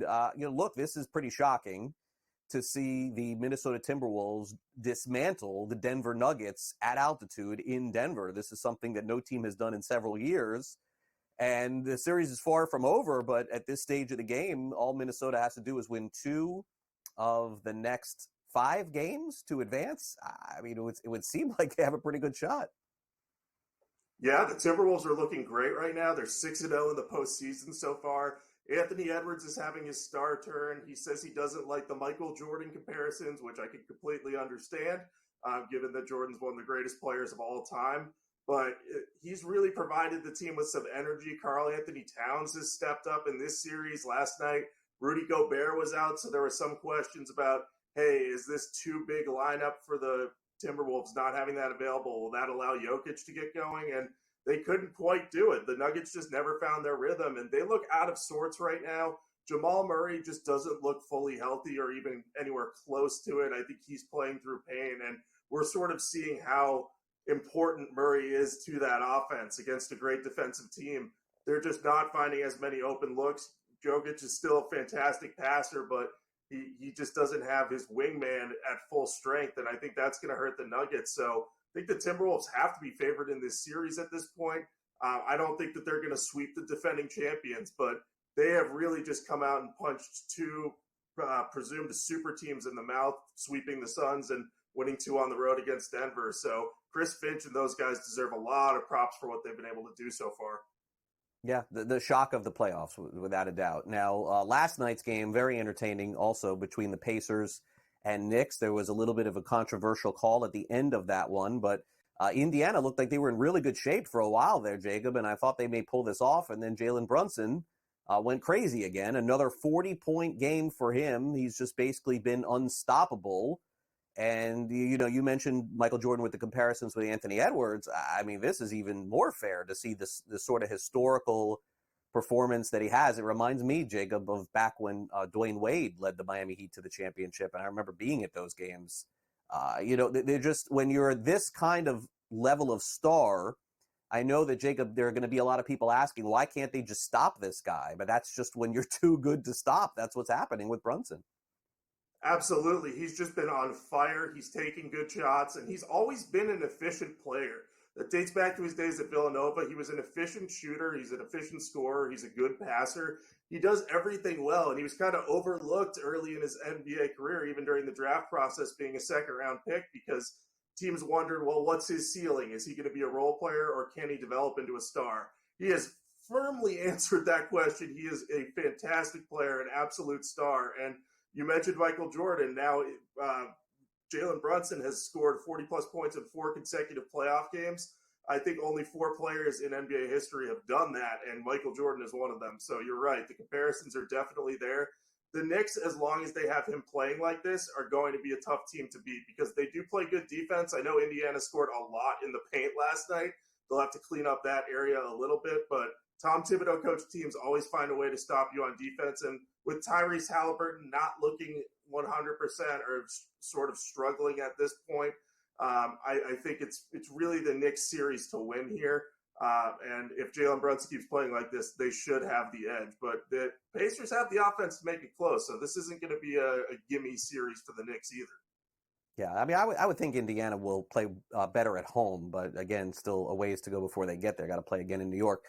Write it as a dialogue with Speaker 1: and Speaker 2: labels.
Speaker 1: look, this is pretty shocking to see the Minnesota Timberwolves dismantle the Denver Nuggets at altitude in Denver. This is something that no team has done in several years. And the series is far from over, but at this stage of the game, all Minnesota has to do is win 2 of the next 5 games to advance. I mean, it would seem like they have a pretty good shot.
Speaker 2: Yeah, the Timberwolves are looking great right now. They're 6-0 in the postseason so far. Anthony Edwards is having his star turn. He says he doesn't like the Michael Jordan comparisons, which I can completely understand, given that Jordan's one of the greatest players of all time. But he's really provided the team with some energy. Karl Anthony Towns has stepped up in this series. Last night, Rudy Gobert was out, so there were some questions about, hey, is this too big a lineup for the Timberwolves not having that available? Will that allow Jokic to get going? And they couldn't quite do it. The Nuggets just never found their rhythm, and they look out of sorts right now. Jamal Murray just doesn't look fully healthy or even anywhere close to it. I think he's playing through pain, and we're sort of seeing how important Murray is to that offense against a great defensive team. They're just not finding as many open looks. Jokic is still a fantastic passer, but he just doesn't have his wingman at full strength, and I think that's going to hurt the Nuggets. So I think the Timberwolves have to be favored in this series at this point. I don't think that they're going to sweep the defending champions, but they have really just come out and punched 2 presumed super teams in the mouth, sweeping the Suns and winning 2 on the road against Denver. So Chris Finch and those guys deserve a lot of props for what they've been able to do so far.
Speaker 1: Yeah, the shock of the playoffs, without a doubt. Now, last night's game, very entertaining also between the Pacers and Knicks. There was a little bit of a controversial call at the end of that one, but Indiana looked like they were in really good shape for a while there, Jacob, and I thought they may pull this off, and then Jalen Brunson went crazy again. Another 40-point game for him. He's just basically been unstoppable. And, you mentioned Michael Jordan with the comparisons with Anthony Edwards. I mean, this is even more fair to see this sort of historical performance that he has. It reminds me, Jacob, of back when Dwayne Wade led the Miami Heat to the championship. And I remember being at those games. They're just, when you're this kind of level of star, I know that, Jacob, there are going to be a lot of people asking, why can't they just stop this guy? But that's just when you're too good to stop. That's what's happening with Brunson.
Speaker 2: Absolutely. He's just been on fire. He's taking good shots, and he's always been an efficient player. That dates back to his days at Villanova. He was an efficient shooter. He's an efficient scorer. He's a good passer. He does everything well, and he was kind of overlooked early in his NBA career, even during the draft process, being a second-round pick, because teams wondered, well, what's his ceiling? Is he going to be a role player, or can he develop into a star? He has firmly answered that question. He is a fantastic player, an absolute star, and you mentioned Michael Jordan. Now, Jalen Brunson has scored 40-plus points in 4 consecutive playoff games. I think only 4 players in NBA history have done that, and Michael Jordan is one of them. So you're right. The comparisons are definitely there. The Knicks, as long as they have him playing like this, are going to be a tough team to beat because they do play good defense. I know Indiana scored a lot in the paint last night. They'll have to clean up that area a little bit, but Tom Thibodeau coach teams always find a way to stop you on defense. And with Tyrese Halliburton not looking 100% or sort of struggling at this point, I think it's really the Knicks series to win here. And if Jalen Brunson keeps playing like this, they should have the edge. But the Pacers have the offense to make it close. So this isn't going to be a gimme series for the Knicks either.
Speaker 1: Yeah, I mean, I would think Indiana will play better at home, but again, still a ways to go before they get there. Got to play again in New York.